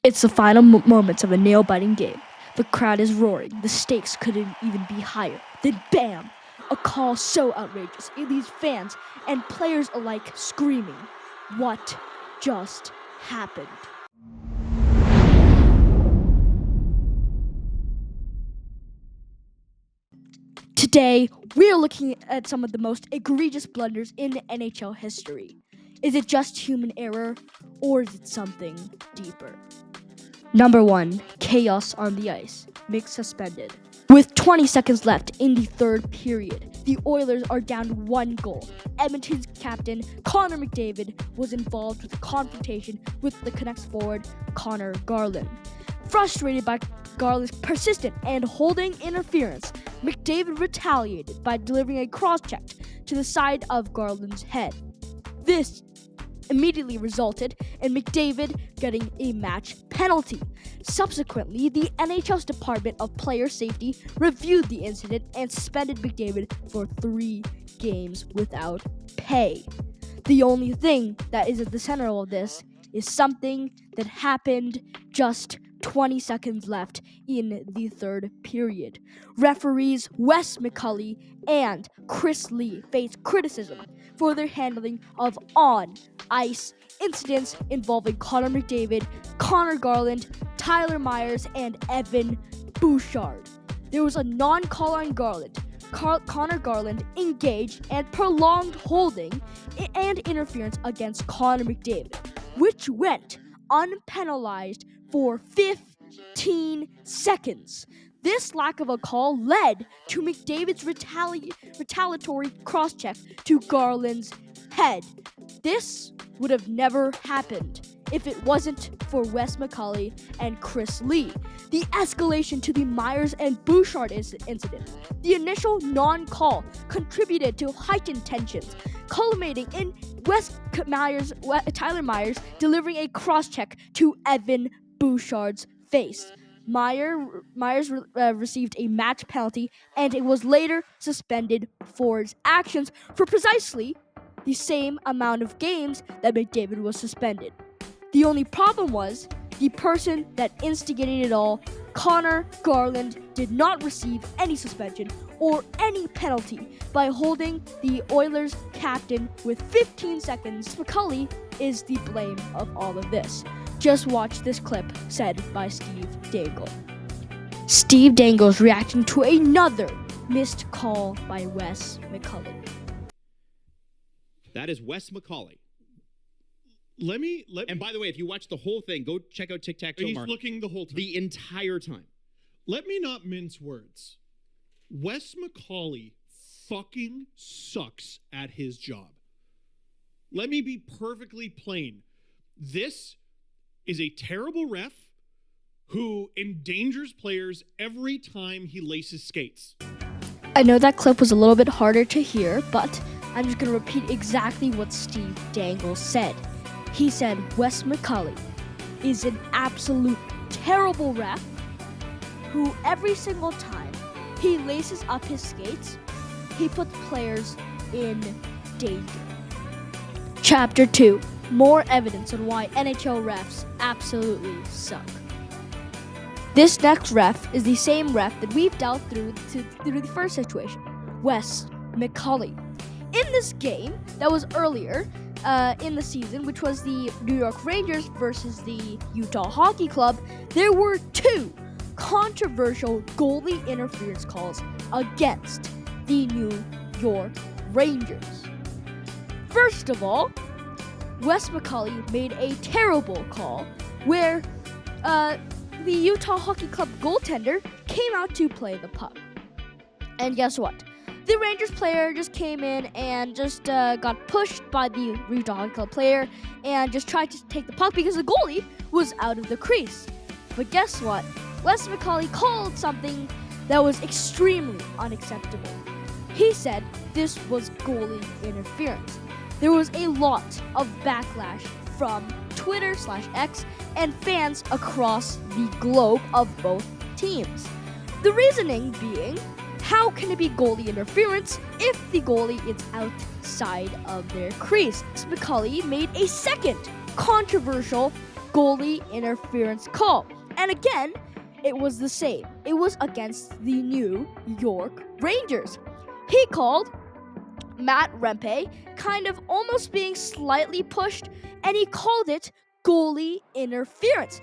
It's the final moments of a nail-biting game. The crowd is roaring. The stakes couldn't even be higher. Then bam! A call so outrageous. It leaves fans and players alike screaming. What just happened? Today, we're looking at some of the most egregious blunders in NHL history. Is it just human error, or is it something deeper? Number 1, chaos on the ice. Mick suspended. With 20 seconds left in the third period, the Oilers are down 1 goal. Edmonton's captain, Connor McDavid, was involved with a confrontation with the Canucks forward, Connor Garland. Frustrated by Garland's persistent and holding interference, McDavid retaliated by delivering a cross-check to the side of Garland's head. This immediately resulted in McDavid getting a match penalty. Subsequently, the NHL's Department of Player Safety reviewed the incident and suspended McDavid for 3 games without pay. The only thing that is at the center of this is something that happened just 20 seconds left in the third period. Referees Wes McCauley and Chris Lee faced criticism for their handling of on-ice incidents involving Connor McDavid, Connor Garland, Tyler Myers, and Evan Bouchard. There was a non-call on Garland. Connor Garland engaged and prolonged holding and interference against Connor McDavid, which went unpenalized for 15 seconds. This lack of a call led to McDavid's retaliatory cross-check to Garland's head. This would have never happened if it wasn't for Wes McCauley and Chris Lee. The escalation to the Myers and Bouchard incident, the initial non-call, contributed to heightened tensions, culminating in Tyler Myers delivering a cross-check to Evan Bouchard's face. Myers received a match penalty, and it was later suspended for his actions for precisely the same amount of games that McDavid was suspended. The only problem was the person that instigated it all, Connor Garland, did not receive any suspension or any penalty by holding the Oilers captain with 15 seconds. McCauley is the blame of all of this. Just watch this clip said by Steve Dangle. Steve Dangle's reacting to another missed call by Wes McCauley. That is Wes McCauley. And by the way, if you watch the whole thing, go check out Tic Tac Toe. He's looking the whole time. The entire time. Let me not mince words. Wes McCauley fucking sucks at his job. Let me be perfectly plain. This is a terrible ref who endangers players every time he laces skates. I know that clip was a little bit harder to hear, but I'm just going to repeat exactly what Steve Dangle said. He said Wes McCauley is an absolute terrible ref who every single time he laces up his skates, he puts players in danger. Chapter 2. More evidence on why NHL refs absolutely suck. This next ref is the same ref that we've dealt through the first situation, Wes McCauley. In this game that was earlier in the season, which was the New York Rangers versus the Utah Hockey Club, there were 2 controversial goalie interference calls against the New York Rangers. First of all, Wes McCauley made a terrible call where the Utah Hockey Club goaltender came out to play the puck. And guess what? The Rangers player just came in and just got pushed by the Utah Hockey Club player and just tried to take the puck because the goalie was out of the crease. But guess what? Wes McCauley called something that was extremely unacceptable. He said this was goalie interference. There was a lot of backlash from Twitter/X and fans across the globe of both teams. The reasoning being, how can it be goalie interference if the goalie is outside of their crease? McCauley made a second controversial goalie interference call. And again, it was the same. It was against the New York Rangers. He called Matt Rempe kind of almost being slightly pushed, and he called it goalie interference.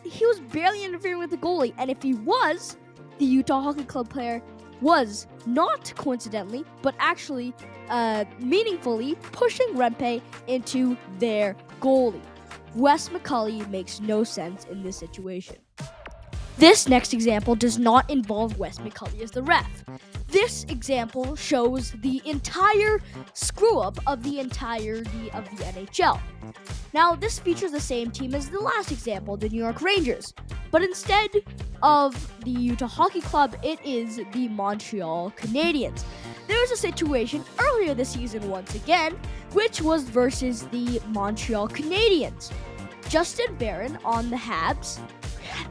He was barely interfering with the goalie, and if he was, the Utah Hockey Club player was not coincidentally, but actually meaningfully pushing Rempe into their goalie. Wes McCauley makes no sense in this situation. This next example does not involve Wes McCauley as the ref. This example shows the entire screw-up of the entirety of the NHL. Now, this features the same team as the last example, the New York Rangers, but instead of the Utah Hockey Club, it is the Montreal Canadiens. There was a situation earlier this season once again, which was versus the Montreal Canadiens. Justin Barron on the Habs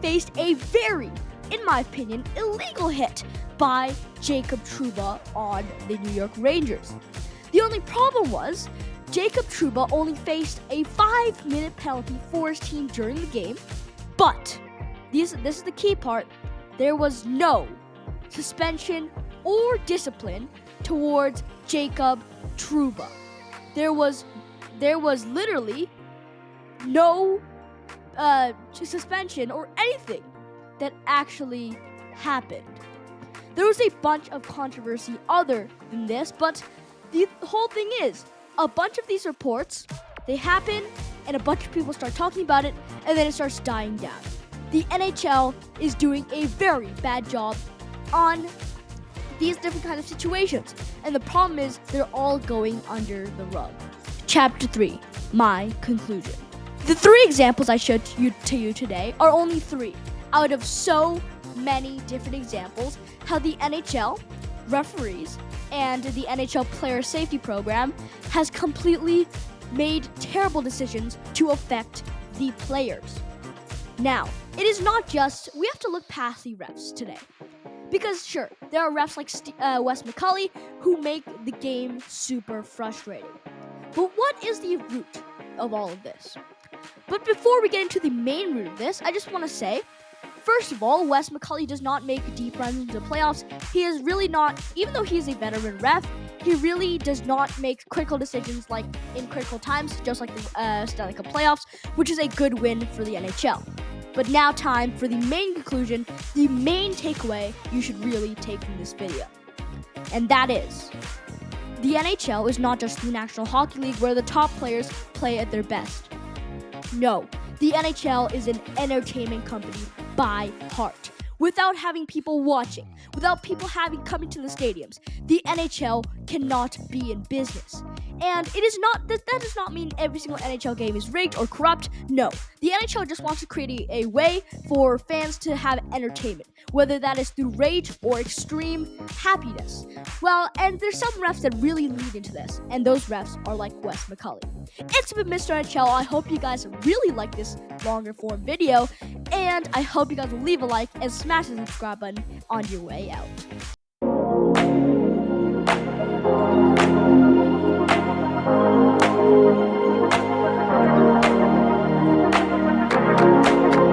faced a very, in my opinion, illegal hit by Jacob Trouba on the New York Rangers. The only problem was Jacob Trouba only faced a 5-minute penalty for his team during the game, but this is the key part, there was no suspension or discipline towards Jacob Trouba. There was literally no suspension or anything that actually happened. There was a bunch of controversy other than this, but the whole thing is, a bunch of these reports, they happen, and a bunch of people start talking about it, and then it starts dying down. The NHL is doing a very bad job on these different kinds of situations, and the problem is they're all going under the rug. Chapter 3, my conclusion. The 3 examples I showed to you today are only 3 out of so many different examples how the NHL, referees, and the NHL player safety program has completely made terrible decisions to affect the players. Now, it is not just, we have to look past the refs today. Because sure, there are refs like Wes McCauley who make the game super frustrating. But what is the root of all of this? But before we get into the main root of this, I just want to say, first of all, Wes McCauley does not make deep runs into the playoffs. He is really not, even though he is a veteran ref, he really does not make critical decisions like in critical times, just like the Stanley Cup playoffs, which is a good win for the NHL. But now time for the main conclusion, the main takeaway you should really take from this video. And that is, the NHL is not just the National Hockey League where the top players play at their best. No, the NHL is an entertainment company by heart. Without having people watching, without people coming to the stadiums, the NHL cannot be in business. And it is not that does not mean every single NHL game is rigged or corrupt. No, the NHL just wants to create a way for fans to have entertainment, whether that is through rage or extreme happiness. Well, and there's some refs that really lead into this, and those refs are like Wes McCauley. It's been Mr. NHL. I hope you guys really like this longer form video, and I hope you guys will leave a like and smash the subscribe button on your way out.